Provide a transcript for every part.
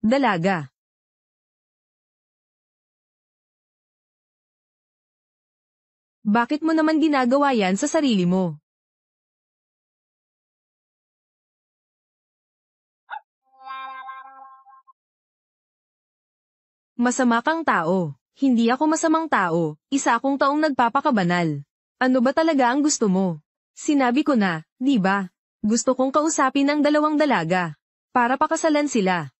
Dalaga. Bakit mo naman ginagawa yan sa sarili mo? Masama kang tao. Hindi ako masamang tao, isa akong taong nagpapakabanal. Ano ba talaga ang gusto mo? Sinabi ko na, di ba? Gusto kong kausapin ang dalawang dalaga. Para pakasalan sila.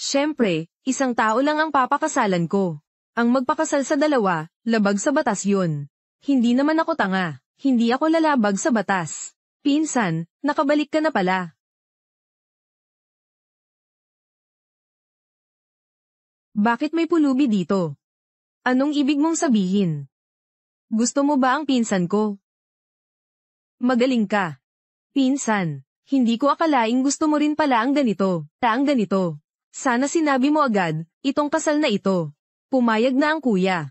Siyempre, isang tao lang ang papakasalan ko. Ang magpakasal sa dalawa, labag sa batas yun. Hindi naman ako tanga. Hindi ako lalabag sa batas. Pinsan, nakabalik ka na pala. Bakit may pulubi dito? Anong ibig mong sabihin? Gusto mo ba ang pinsan ko? Magaling ka. Pinsan, hindi ko akalaing gusto mo rin pala ang ganito. Sana sinabi mo agad, itong kasal na ito. Pumayag na ang kuya.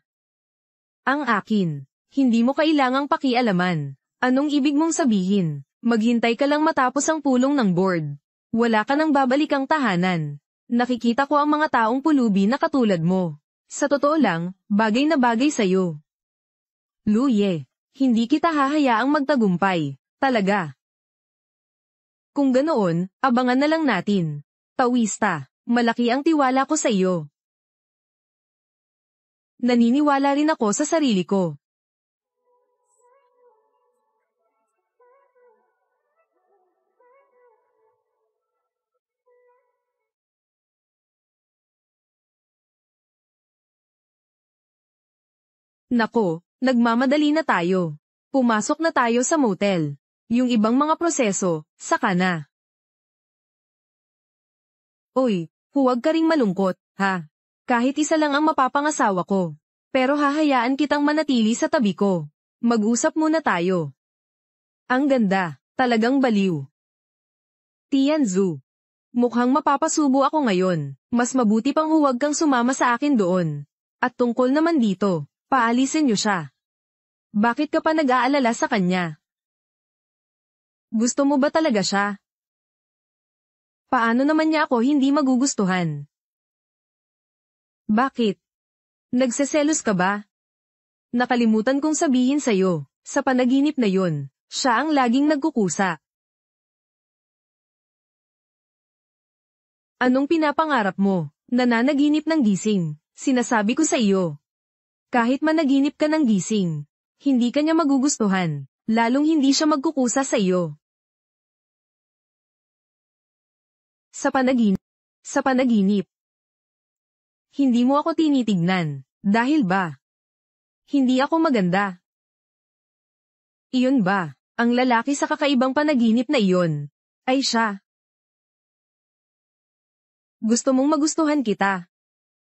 Ang akin. Hindi mo kailangang pakialaman. Anong ibig mong sabihin? Maghintay ka lang matapos ang pulong ng board. Wala ka nang babalikang tahanan. Nakikita ko ang mga taong pulubi na katulad mo. Sa totoo lang, bagay na bagay sa'yo. Luye, hindi kita hahayaang magtagumpay. Talaga. Kung ganoon, abangan na lang natin. Tawista, malaki ang tiwala ko sa iyo. Naniniwala rin ako sa sarili ko. Nako, nagmamadali na tayo. Pumasok na tayo sa motel. Yung ibang mga proseso, saka na. Oy, huwag ka ring malungkot, ha? Kahit isa lang ang mapapangasawa ko. Pero hahayaan kitang manatili sa tabi ko. Mag-usap muna tayo. Ang ganda, talagang baliw. Tianzu. Mukhang mapapasubo ako ngayon. Mas mabuti pang huwag kang sumama sa akin doon. At tungkol naman dito, paalisin niyo siya. Bakit ka pa nag-aalala sa kanya? Gusto mo ba talaga siya? Paano naman niya ako hindi magugustuhan? Bakit? Nagseselos ka ba? Nakalimutan kong sabihin sa'yo, sa panaginip na yun, siya ang laging nagkukusa. Anong pinapangarap mo? Nananaginip ng gising. Sinasabi ko sa iyo. Kahit managinip ka ng gising, hindi ka niya magugustuhan, lalong hindi siya magkukusa sa iyo. Sa panaginip. Hindi mo ako tinitignan, dahil ba? Hindi ako maganda. Iyon ba, ang lalaki sa kakaibang panaginip na iyon, ay siya. Gusto mong magustuhan kita.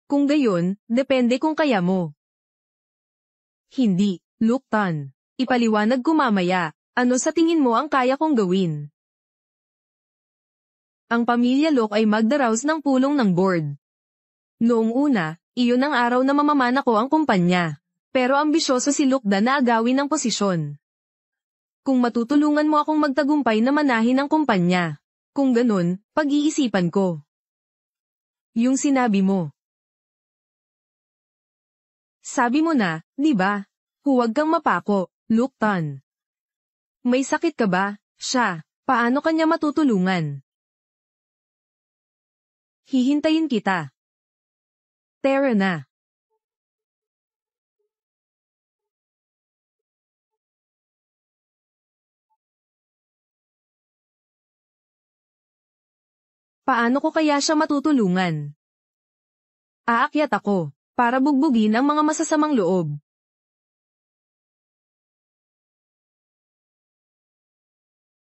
Kung gayon, depende kung kaya mo. Hindi, Luktan. Ipaliwanag ko mamaya, ano sa tingin mo ang kaya kong gawin? Ang pamilya Lok ay magdaraos ng pulong ng board. Noong una, iyon ang araw na mamamana ko ang kumpanya. Pero ambisyoso si Lukda na agawin ang posisyon. Kung matutulungan mo akong magtagumpay na manahin ang kumpanya. Kung ganun, pag-iisipan ko. Yung sinabi mo. Sabi mo na, di ba? Huwag kang mapako, Luktan. May sakit ka ba? Siya, paano kanya matutulungan? Hihintayin kita. Tara na. Paano ko kaya siya matutulungan? Aakyat ako, para bugbugin ang mga masasamang loob.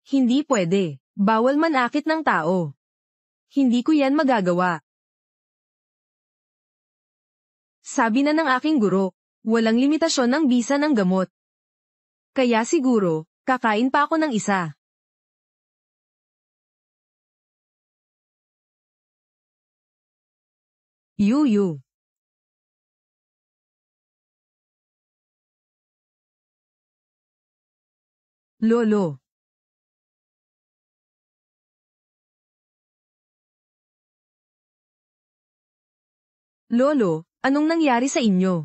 Hindi pwede, bawal manakit ng tao. Hindi ko yan magagawa. Sabi na ng aking guro, walang limitasyon ng bisa ng gamot. Kaya siguro, kakain pa ako ng isa. Yuyu. Lolo. Lolo, anong nangyari sa inyo?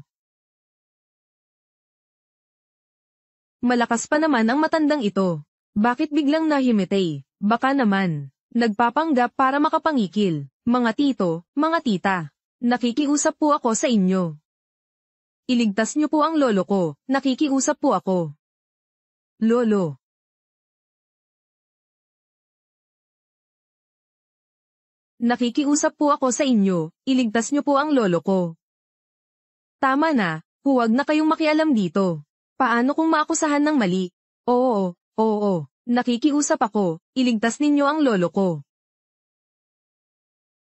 Malakas pa naman ang matandang ito. Bakit biglang nahimete? Baka naman. Nagpapanggap para makapangikil. Mga tito, mga tita. Nakikiusap po ako sa inyo. Iligtas niyo po ang lolo ko. Nakikiusap po ako. Lolo. Nakikiusap po ako sa inyo. Iligtas niyo po ang lolo ko. Tama na. Huwag na kayong makialam dito. Paano kung maakusahan ng mali? Oo. Nakikiusap ako. Iligtas ninyo ang lolo ko.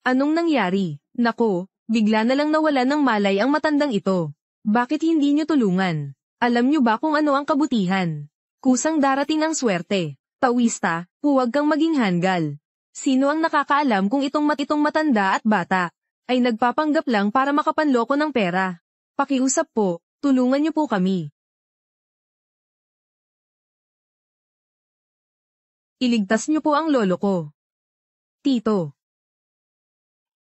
Anong nangyari? Nako, bigla na lang nawala ng malay ang matandang ito. Bakit hindi niyo tulungan? Alam niyo ba kung ano ang kabutihan? Kusang darating ang swerte. Tawista, huwag kang maging hanggal. Sino ang nakakaalam kung itong matanda at bata ay nagpapanggap lang para makapanloko ng pera? Pakiusap po, tulungan niyo po kami. Iligtas niyo po ang lolo ko. Tito.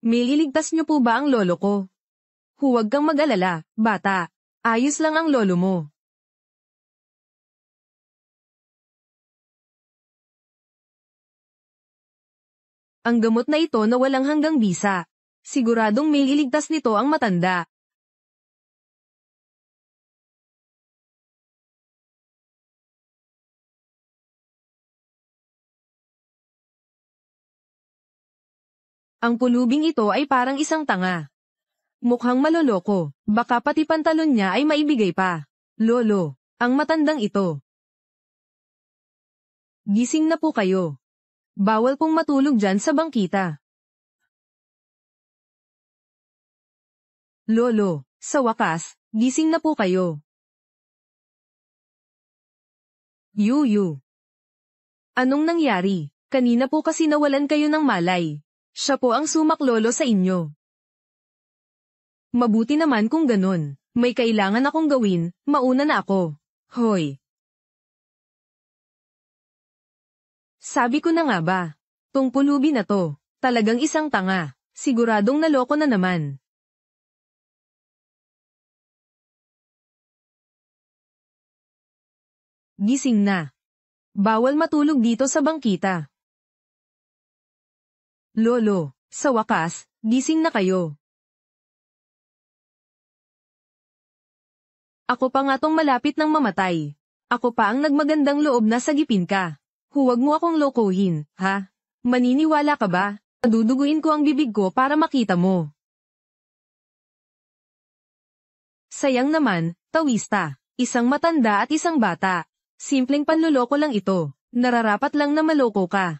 Iligtas niyo po ba ang lolo ko? Huwag kang mag-alala, bata. Ayos lang ang lolo mo. Ang gamot na ito na walang hanggang bisa. Siguradong iligtas nito ang matanda. Ang pulubing ito ay parang isang tanga. Mukhang maloloko, baka pati pantalon niya ay maibigay pa. Lolo, ang matandang ito. Gising na po kayo. Bawal pong matulog dyan sa bangkita. Lolo, sa wakas, gising na po kayo. Yuyu. Anong nangyari? Kanina po kasi nawalan kayo ng malay. Siya po ang sumaklolo sa inyo. Mabuti naman kung ganun. May kailangan akong gawin, mauna na ako. Hoy. Sabi ko na nga ba? Tong pulubi na to, talagang isang tanga. Siguradong naloko na naman. Gising na. Bawal matulog dito sa bangkita. Lolo, sa wakas, gising na kayo. Ako pa nga tong malapit ng mamatay. Ako pa ang nagmagandang loob na sagipin ka. Huwag mo akong lokohin, ha? Maniniwala ka ba? Duduguin ko ang bibig ko para makita mo. Sayang naman, tawista. Isang matanda at isang bata. Simpleng panloloko lang ito. Nararapat lang na maloko ka.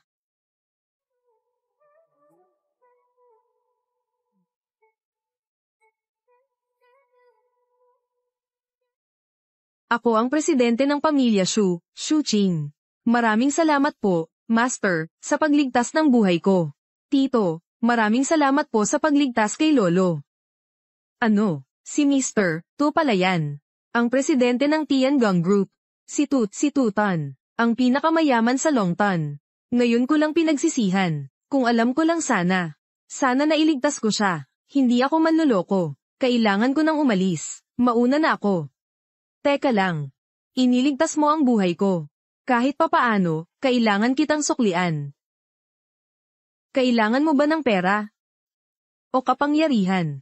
Ako ang presidente ng pamilya Shu, Shu Qing. Maraming salamat po, Master, sa pagligtas ng buhay ko. Tito, maraming salamat po sa pagligtas kay Lolo. Ano, si Mr. Tu pala yan. Ang presidente ng Tiangong Group. Si Tutan. Ang pinakamayaman sa Longtan. Ngayon ko lang pinagsisihan. Kung alam ko lang sana. Sana nailigtas ko siya. Hindi ako manloloko. Kailangan ko nang umalis. Mauna na ako. Teka lang. Iniligtas mo ang buhay ko. Kahit papaano, kailangan kitang suklian. Kailangan mo ba ng pera? O kapangyarihan?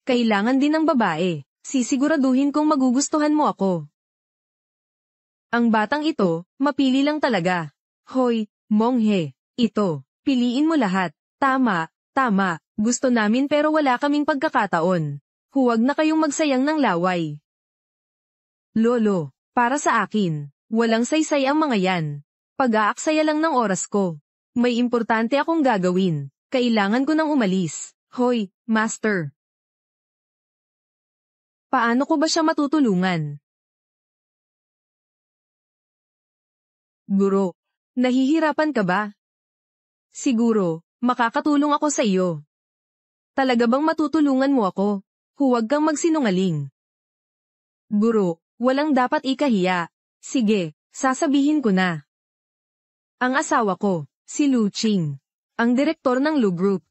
Kailangan din ng babae. Sisiguraduhin kong magugustuhan mo ako. Ang batang ito, mapili lang talaga. Hoy, monghe. Ito, piliin mo lahat. Tama. Gusto namin pero wala kaming pagkakataon. Huwag na kayong magsayang ng laway. Lolo, para sa akin, walang saysay ang mga yan. Pag-aaksaya lang ng oras ko. May importante akong gagawin. Kailangan ko nang umalis. Hoy, Master. Paano ko ba siya matutulungan? Guro, nahihirapan ka ba? Siguro, makakatulong ako sa iyo. Talaga bang matutulungan mo ako? Huwag kang magsinungaling. Guro, walang dapat ikahiya. Sige, sasabihin ko na. Ang asawa ko, si Lu Qing, ang direktor ng Lu Group.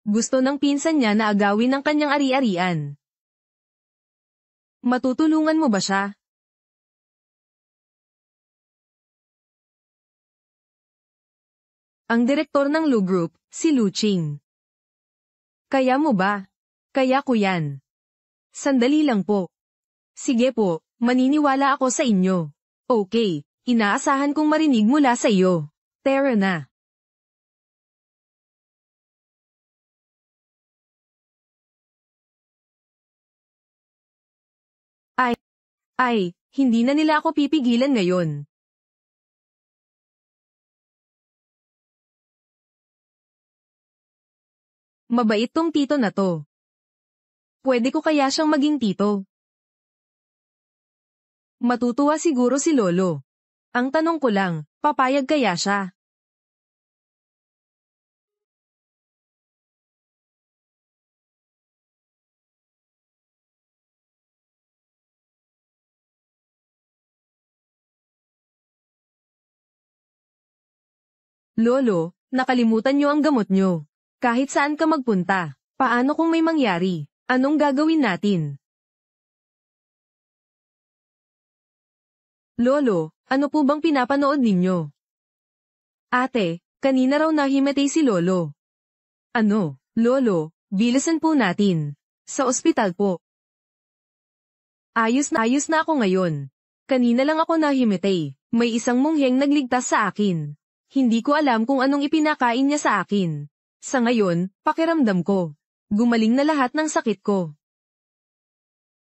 Gusto ng pinsan niya na agawin ang kanyang ari-arian. Matutulungan mo ba siya? Ang direktor ng Lu Group, si Lu Qing. Kaya mo ba? Kaya ko yan. Sandali lang po. Sige po, maniniwala ako sa inyo. Okay, inaasahan kong marinig mula sa iyo. Tara na. Hindi na nila ako pipigilan ngayon. Mabait tong tito na to. Pwede ko kaya siyang maging tito? Matutuwa siguro si Lolo. Ang tanong ko lang, papayag kaya siya? Lolo, nakalimutan niyo ang gamot niyo. Kahit saan ka magpunta, paano kung may mangyari? Anong gagawin natin? Lolo, ano po bang pinapanood ninyo? Ate, kanina raw nahimatay si Lolo. Ano, Lolo, bilisan po natin. Sa ospital po. Ayos na ako ngayon. Kanina lang ako nahimatay. May isang mongheng nagligtas sa akin. Hindi ko alam kung anong ipinakain niya sa akin. Sa ngayon, pakiramdam ko. Gumaling na lahat ng sakit ko.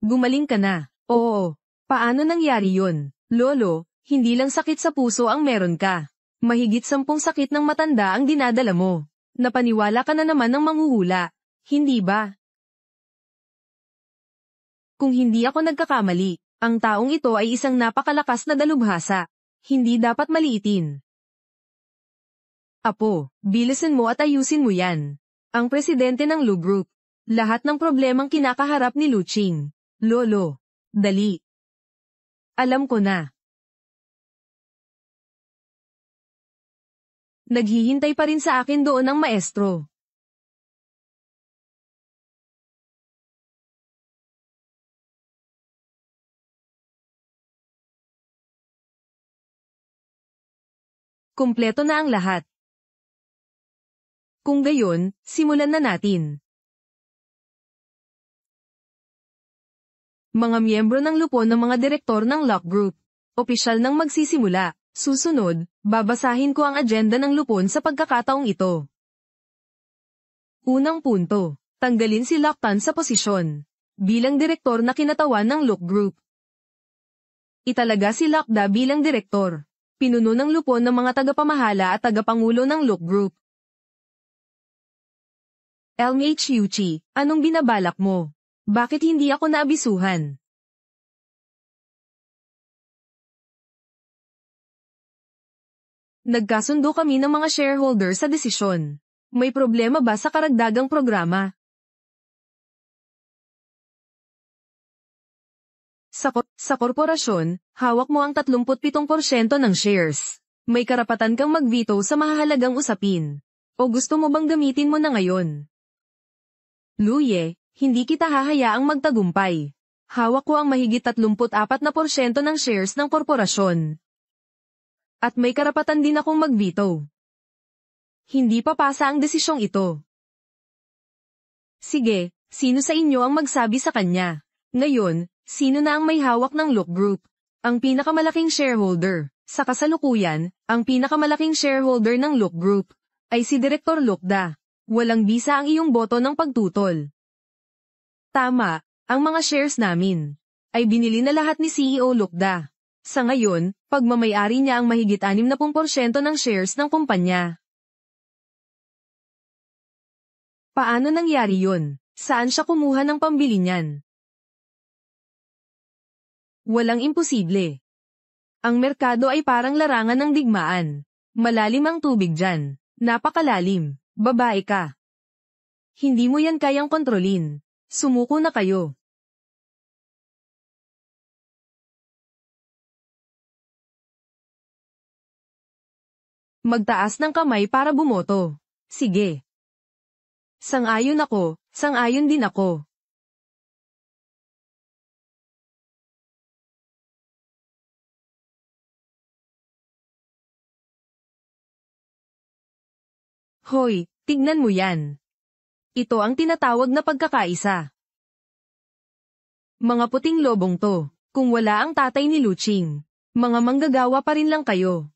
Gumaling ka na. Oo. Paano nangyari yun? Lolo, hindi lang sakit sa puso ang meron ka. Mahigit 10 sakit ng matanda ang dinadala mo. Napaniwala ka na naman ng manghuhula. Hindi ba? Kung hindi ako nagkakamali, ang taong ito ay isang napakalakas na dalubhasa. Hindi dapat maliitin. Apo, bilisan mo at ayusin mo yan. Ang presidente ng Lu Group. Lahat ng problemang kinakaharap ni Lu Qing. Lolo, dali. Alam ko na. Naghihintay pa rin sa akin doon ang maestro. Kumpleto na ang lahat. Kung gayon, simulan na natin. Mga miyembro ng lupon ng mga direktor ng Lock Group. Opisyal nang magsisimula. Susunod, babasahin ko ang agenda ng lupon sa pagkakataong ito. Unang punto. Tanggalin si Lock Tan sa posisyon. Bilang direktor na kinatawan ng Lock Group. Italaga si Lock Da bilang direktor. Pinuno ng lupon ng mga tagapamahala at tagapangulo ng Lock Group. LMH Yuchi, anong binabalak mo? Bakit hindi ako naabisuhan? Nagkasundo kami ng mga shareholder sa desisyon. May problema ba sa karagdagang programa? Sa korporasyon, hawak mo ang 37% ng shares. May karapatan kang mag-veto sa mahahalagang usapin. O gusto mo bang gamitin mo na ngayon? Luye, hindi kita hahayaang magtagumpay. Hawak ko ang mahigit 34% ng shares ng korporasyon. At may karapatan din akong mag-veto. Hindi papasa ang desisyong ito. Sige, sino sa inyo ang magsabi sa kanya? Ngayon, sino na ang may hawak ng Lock Group? Ang pinakamalaking shareholder. Sa kasalukuyan, ang pinakamalaking shareholder ng Lock Group ay si Direktor Lock Da. Walang bisa ang iyong boto ng pagtutol. Tama, ang mga shares namin ay binili na lahat ni CEO Lock Da. Sa ngayon, pagmamayari niya ang mahigit 60% ng shares ng kumpanya. Paano nangyari yun? Saan siya kumuha ng pambili niyan? Walang imposible. Ang merkado ay parang larangan ng digmaan. Malalim ang tubig dyan. Napakalalim. Babae ka. Hindi mo yan kayang kontrolin. Sumuko na kayo. Magtaas ng kamay para bumoto. Sige. Sang-ayon ako, sang-ayon din ako. Hoy, tignan mo yan. Ito ang tinatawag na pagkakaisa. Mga puting lobong to, kung wala ang tatay ni Luching, mga manggagawa pa rin lang kayo.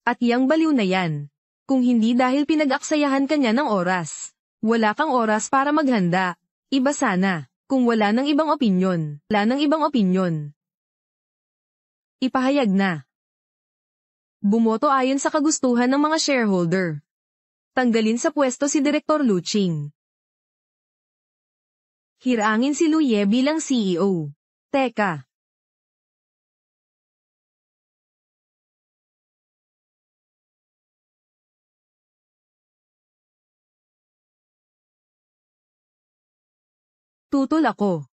At yang baliw na yan, kung hindi dahil pinag-aksayahan ka niya ng oras. Wala kang oras para maghanda. Iba sana, kung wala ng ibang opinyon. Wala ng ibang opinyon. Ipahayag na. Bumoto ayon sa kagustuhan ng mga shareholder. Tanggalin sa pwesto si Direktor Luching. Hirangin si Luye bilang CEO. Teka. Tutol ako.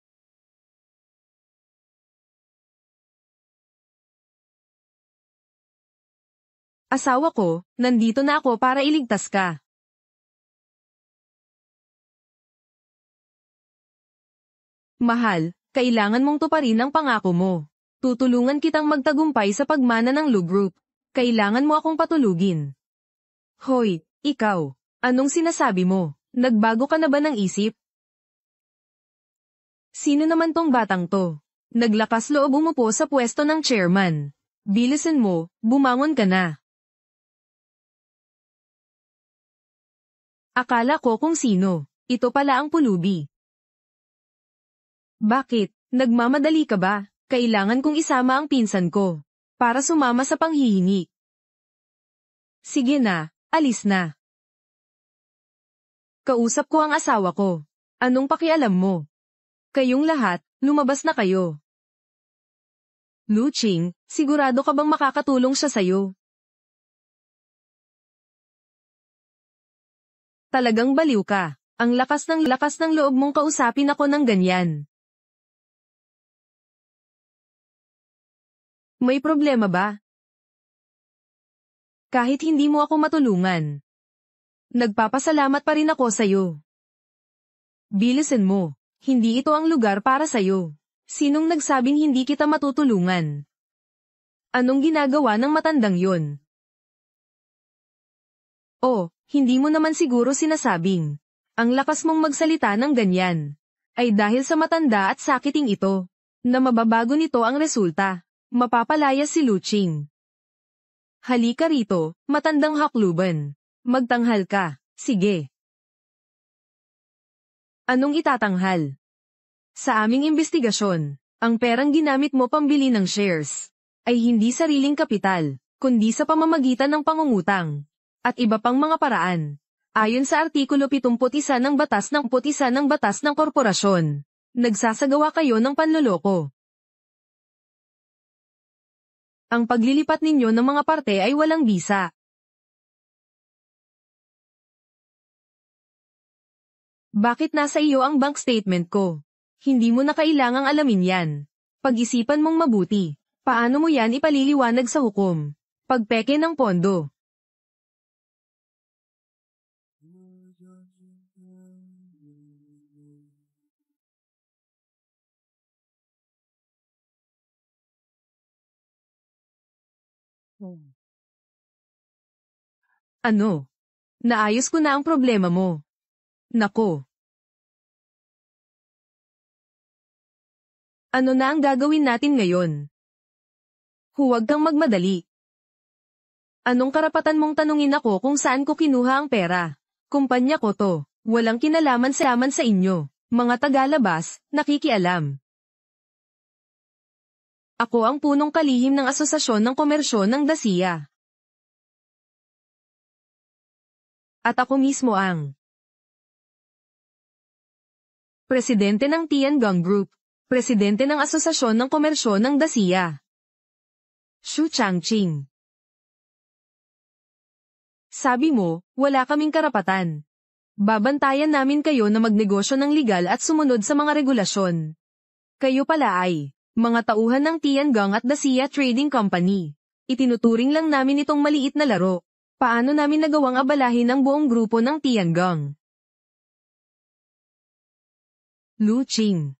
Asawa ko, nandito na ako para iligtas ka. Mahal, kailangan mong tuparin ang pangako mo. Tutulungan kitang magtagumpay sa pagmana ng Lu Group. Kailangan mo akong patulugin. Hoy, ikaw, anong sinasabi mo? Nagbago ka na ba ng isip? Sino naman tong batang to? Naglakas loob umupo sa pwesto ng chairman. Bilisan mo, bumangon ka na. Akala ko kung sino. Ito pala ang pulubi. Bakit? Nagmamadali ka ba? Kailangan kong isama ang pinsan ko. Para sumama sa panghihingi. Sige na, alis na. Kausap ko ang asawa ko. Anong pakialam mo? Kayong lahat, lumabas na kayo. Luching, sigurado ka bang makakatulong siya sa'yo? Talagang baliw ka. Ang lakas ng loob mong kausapin ako ng ganyan. May problema ba? Kahit hindi mo ako matulungan. Nagpapasalamat pa rin ako sa'yo. Bilisan mo. Hindi ito ang lugar para sa'yo. Sinong nagsabing hindi kita matutulungan? Anong ginagawa ng matandang yon? Oh, hindi mo naman siguro sinasabing. Ang lakas mong magsalita ng ganyan. Ay dahil sa matanda at sakiting ito. Na mababago nito ang resulta. Mapapalaya si Luching. Halika rito, matandang hakluban. Magtanghal ka, sige. Anong itatanghal? Sa aming imbestigasyon, ang perang ginamit mo pambili ng shares ay hindi sariling kapital, kundi sa pamamagitan ng pangungutang at iba pang mga paraan. Ayon sa Artikulo 71 ng Batas ng Korporasyon, nagsasagawa kayo ng panloloko. Ang paglilipat ninyo ng mga parte ay walang bisa. Bakit nasa iyo ang bank statement ko? Hindi mo na kailangang alamin yan. Pag-isipan mong mabuti. Paano mo yan ipaliliwanag sa hukom? Pagpeke ng pondo. Ano? Naayos ko na ang problema mo. Nako. Ano na ang gagawin natin ngayon? Huwag kang magmadali. Anong karapatan mong tanungin ako kung saan ko kinuha ang pera? Kumpanya ko to. Walang kinalaman sa inyo. Mga tagalabas, nakikialam. Ako ang punong kalihim ng Asosasyon ng Komersyon ng Dacia. At ako mismo ang Presidente ng Tiangong Group. Presidente ng Asosasyon ng Komersyon ng Dacia. Xu Changqing. Sabi mo, wala kaming karapatan. Babantayan namin kayo na magnegosyo ng legal at sumunod sa mga regulasyon. Kayo pala ay mga tauhan ng Tiangong at Dacia Trading Company. Itinuturing lang namin itong maliit na laro. Paano namin nagawang abalahin ang buong grupo ng Tiangong? Lu Qing.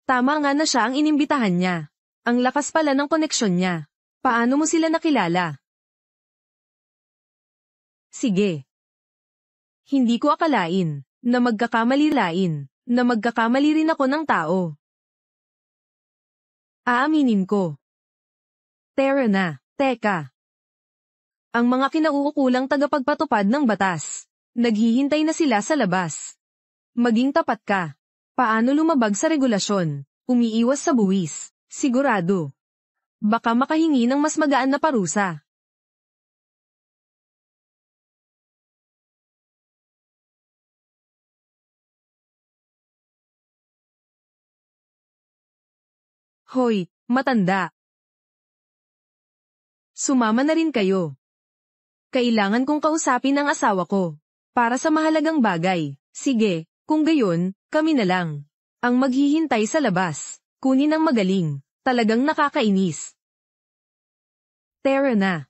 Tama nga na siya ang inimbitahan niya. Ang lakas pala ng koneksyon niya. Paano mo sila nakilala? Sige. Hindi ko akalain na magkakamali rin ako ng tao. Aaminin ko. Tara na, teka. Ang mga kinauukulang tagapagpatupad ng batas. Naghihintay na sila sa labas. Maging tapat ka. Paano lumabag sa regulasyon? Umiiwas sa buwis. Sigurado. Baka makahingi ng mas magaan na parusa. Hoy, matanda. Sumama na rin kayo. Kailangan kong kausapin ang asawa ko. Para sa mahalagang bagay. Sige, kung gayon, kami na lang. Ang maghihintay sa labas. Kunin ang magaling. Talagang nakakainis. Tara na.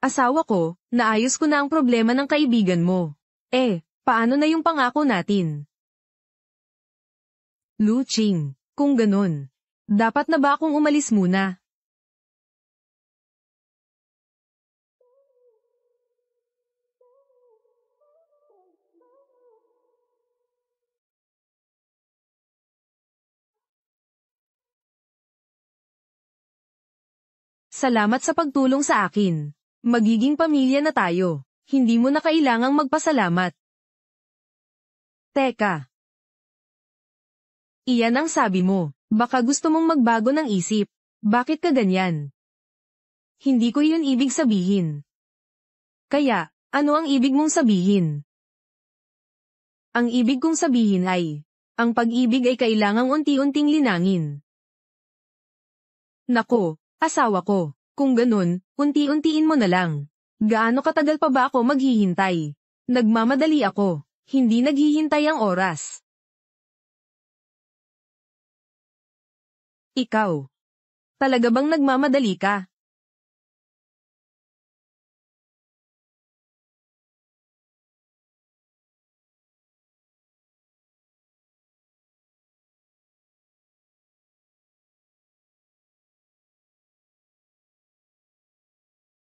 Asawa ko, naayos ko na ang problema ng kaibigan mo. Paano na yung pangako natin? Lu Qing, kung ganun. Dapat na ba akong umalis muna? Salamat sa pagtulong sa akin. Magiging pamilya na tayo. Hindi mo na kailangang magpasalamat. Teka. Iyan ang sabi mo. Baka gusto mong magbago ng isip. Bakit ka ganyan? Hindi ko yun ibig sabihin. Kaya, ano ang ibig mong sabihin? Ang ibig kong sabihin ay, ang pag-ibig ay kailangang unti-unting linangin. Nako, asawa ko, kung ganun, unti-untiin mo na lang. Gaano katagal pa ba ako maghihintay? Nagmamadali ako, hindi naghihintay ang oras. Ikaw. Talaga bang nagmamadali ka?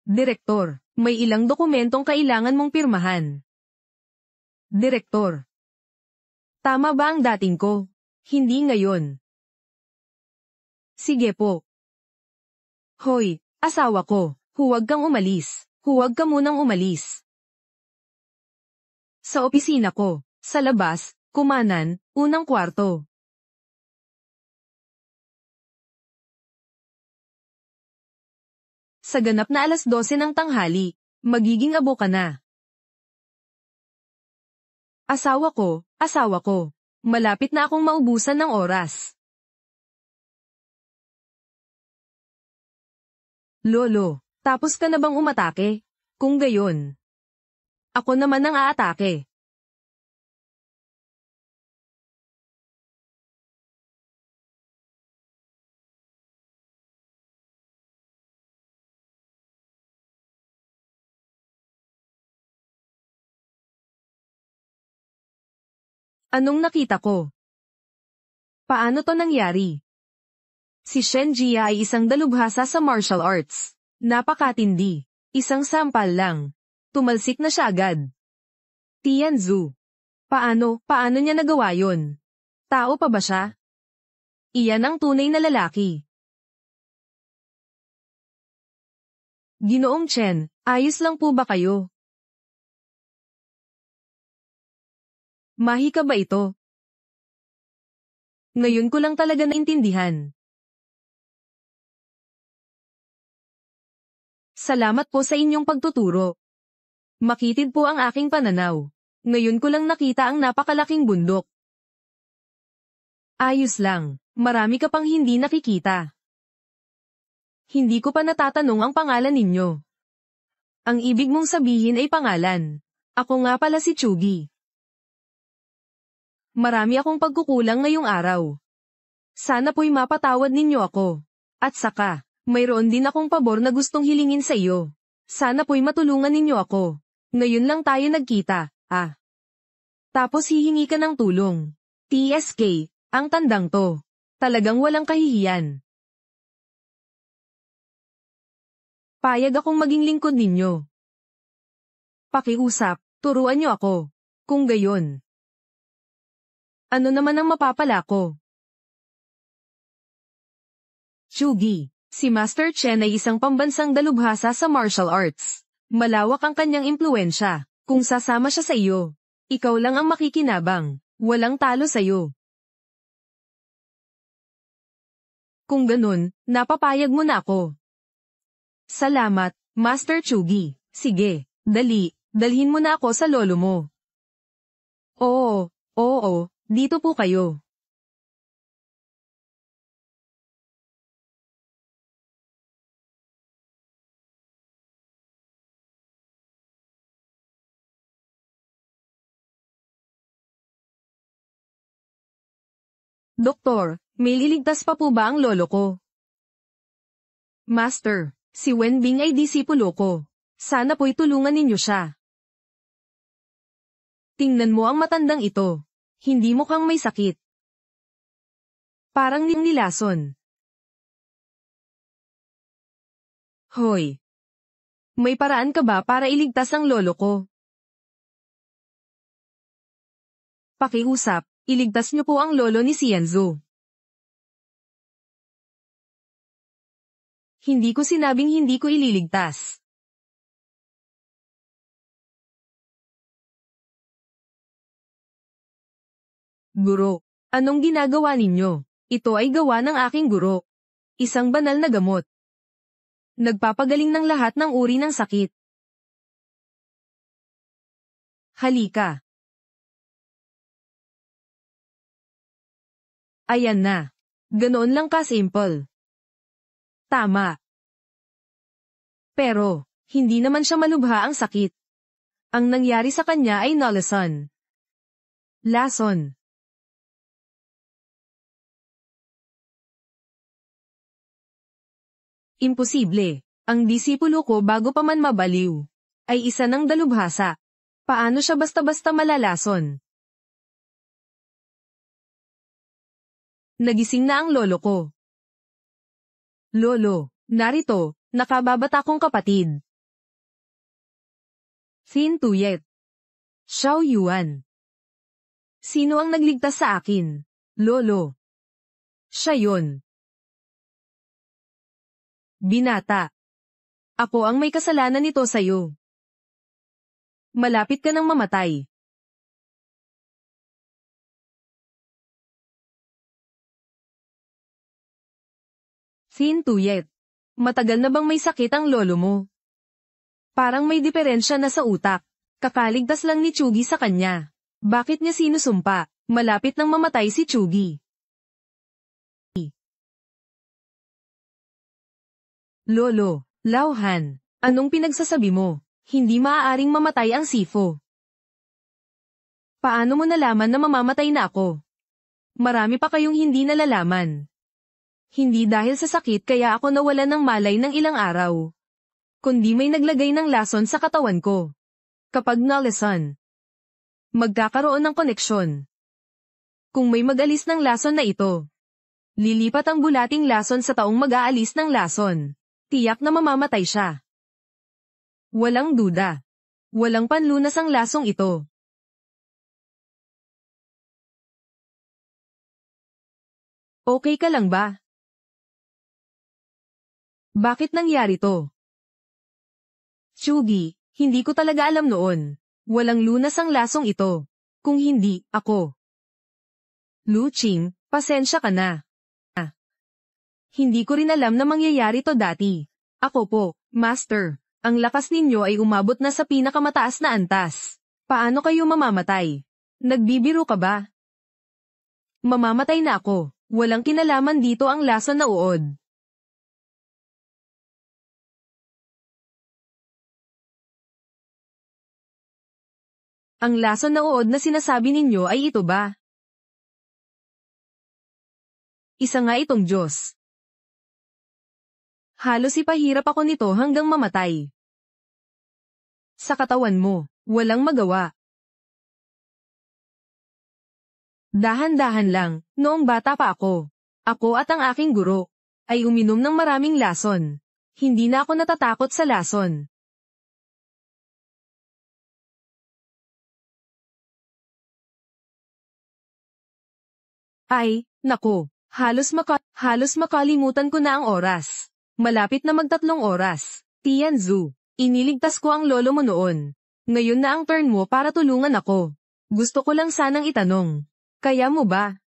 Direktor, may ilang dokumentong kailangan mong pirmahan. Direktor. Tama ba ang dating ko? Hindi ngayon. Sige po. Hoy, asawa ko, huwag kang umalis. Huwag ka munang umalis. Sa opisina ko, sa labas, kumanan, unang kwarto. Sa ganap na 12:00 ng tanghali, magiging abo ka na. Asawa ko, malapit na akong maubusan ng oras. Lolo, tapos ka na bang umatake? Kung gayon, ako naman ang aatake. Anong nakita ko? Paano to nangyari? Si Shen Jia ay isang dalubhasa sa martial arts. Napakatindi. Isang sampal lang. Tumalsik na siya agad. Tianzu. Paano niya nagawa yon? Tao pa ba siya? Iyan ang tunay na lalaki. Ginoong Chen, ayos lang po ba kayo? Mahi ka ba ito? Ngayon ko lang talaga naintindihan. Salamat po sa inyong pagtuturo. Makitid po ang aking pananaw. Ngayon ko lang nakita ang napakalaking bundok. Ayos lang, marami ka pang hindi nakikita. Hindi ko pa natatanong ang pangalan ninyo. Ang ibig mong sabihin ay pangalan. Ako nga pala si Chugi. Marami akong pagkukulang ngayong araw. Sana po'y mapatawad ninyo ako. At saka, mayroon din akong pabor na gustong hilingin sa iyo. Sana po'y matulungan ninyo ako. Ngayon lang tayo nagkita, ah. Tapos hihingi ka ng tulong. TSK, ang tandang to. Talagang walang kahihiyan. Payag akong maging lingkod ninyo. Pakiusap, turuan niyo ako. Kung gayon. Ano naman ang mapapala ko? Chugi, si Master Chen ay isang pambansang dalubhasa sa martial arts. Malawak ang kanyang impluensya. Kung sasama siya sa iyo, ikaw lang ang makikinabang. Walang talo sa iyo. Kung ganun, napapayag mo na ako. Salamat, Master Chugi. Sige, dalhin mo na ako sa lolo mo. Oo, dito po kayo. Doktor, may liligtas pa po ba ang lolo ko? Master, si Wenbing ay disipulo ko. Sana po'y tulungan ninyo siya. Tingnan mo ang matandang ito. Hindi mukhang may sakit. Parang nilason. Hoy. May paraan ka ba para iligtas ang lolo ko? Pakiusap, iligtas niyo po ang lolo ni Xianzhu. Hindi ko sinabing hindi ko ililigtas. Guro, anong ginagawa ninyo? Ito ay gawa ng aking guro. Isang banal na gamot. Nagpapagaling ng lahat ng uri ng sakit. Halika. Ayan na. Ganoon lang ka-simple. Tama. Pero, hindi naman siya malubha ang sakit. Ang nangyari sa kanya ay nalason. Lason. Imposible. Ang disipulo ko bago pa man mabaliw, ay isa ng dalubhasa. Paano siya basta-basta malalason? Nagising na ang lolo ko. Lolo, narito, nakababata kong kapatid. Xin Tuyet. Xiao Yuan. Sino ang nagligtas sa akin? Lolo. Siya yun. Binata. Ako ang may kasalanan nito sa'yo. Malapit ka nang mamatay. Xin Tuyet. Matagal na bang may sakit ang lolo mo? Parang may diferensya na sa utak. Kakaligtas lang ni Chugi sa kanya. Bakit niya sinusumpa? Malapit nang mamatay si Chugi. Lolo, Lauhan, anong pinagsasabi mo? Hindi maaaring mamatay ang sifo. Paano mo nalaman na mamamatay na ako? Marami pa kayong hindi nalalaman. Hindi dahil sa sakit kaya ako nawalan ng malay ng ilang araw. Kundi may naglagay ng lason sa katawan ko. Kapag nalason, magkakaroon ng koneksyon. Kung may mag-alis ng lason na ito, lilipat ang bulating lason sa taong mag-aalis ng lason. Tiyak na mamamatay siya. Walang duda. Walang panlunas ang lasong ito. Okay ka lang ba? Bakit nangyari to? Chugi, hindi ko talaga alam noon. Walang lunas ang lasong ito. Kung hindi, ako. Luching, pasensya ka na. Hindi ko rin alam na mangyayari to dati. Ako po, Master. Ang lakas ninyo ay umabot na sa pinakamataas na antas. Paano kayo mamamatay? Nagbibiro ka ba? Mamamatay na ako. Walang kinalaman dito ang lason na uod. Ang lason na uod na sinasabi ninyo ay ito ba? Isa nga itong Diyos. Halos ipahirap ako nito hanggang mamatay. Sa katawan mo, walang magawa. Dahan-dahan lang, noong bata pa ako at ang aking guro, ay uminom ng maraming lason. Hindi na ako natatakot sa lason. Ay, naku, halos makalimutan ko na ang oras. Malapit na magtatlong oras. Tianzu, iniligtas ko ang lolo mo noon. Ngayon na ang turn mo para tulungan ako. Gusto ko lang sanang itanong. Kaya mo ba?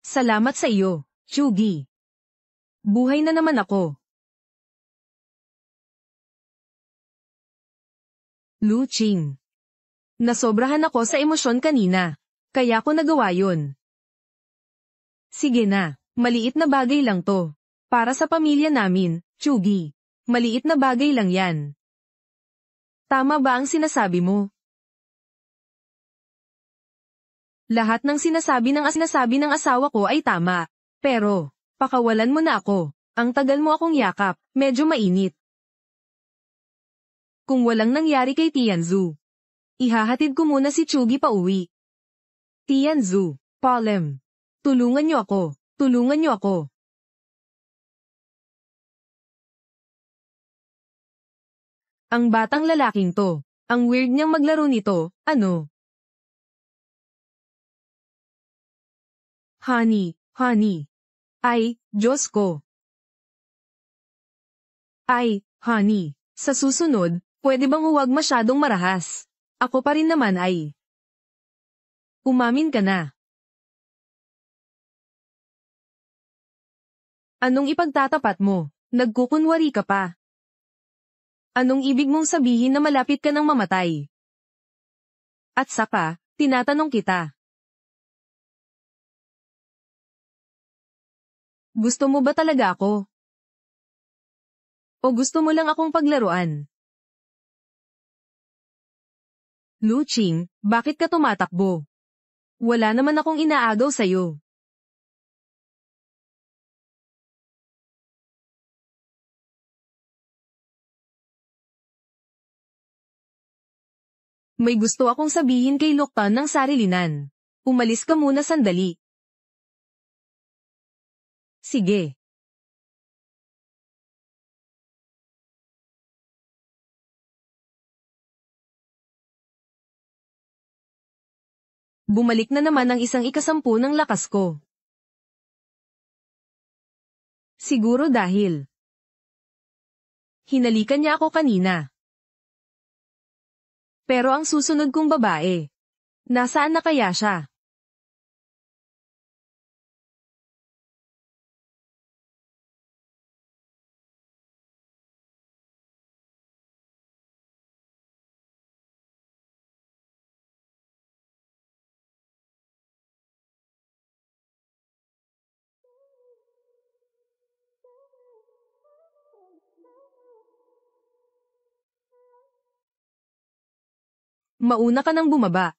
Salamat sa iyo, Chugi. Buhay na naman ako. Lu Qing. Nasobrahan ako sa emosyon kanina. Kaya ko nagawa yun. Sige na, maliit na bagay lang to. Para sa pamilya namin, Chugi. Maliit na bagay lang yan. Tama ba ang sinasabi mo? Lahat ng sinasabi ng asawa ko ay tama. Pero, pakawalan mo na ako. Ang tagal mo akong yakap, medyo mainit. Kung walang nangyari kay Tianzu, ihahatid ko muna si Chugi pa uwi. Tianzu, Palem. Tulungan niyo ako. Tulungan niyo ako. Ang batang lalaking to. Ang weird niyang maglaro nito, ano? Honey. Ay, Diyos ko. Ay, honey. Sa susunod, pwede bang huwag masyadong marahas? Ako pa rin naman ay. Umamin ka na. Anong ipagtatapat mo? Nagkukunwari ka pa. Anong ibig mong sabihin na malapit ka ng mamatay? At saka, tinatanong kita. Gusto mo ba talaga ako? O gusto mo lang akong paglaruan? Lu Qing, bakit ka tumatakbo? Wala naman akong inaagaw sa'yo. May gusto akong sabihin kay Loktan ng sarilinan. Umalis ka muna sandali. Sige. Bumalik na naman ang isang ikasampu ng lakas ko. Siguro dahil hinalikan niya ako kanina. Pero ang susunod kong babae, nasaan na kaya siya? Mauna ka nang bumaba.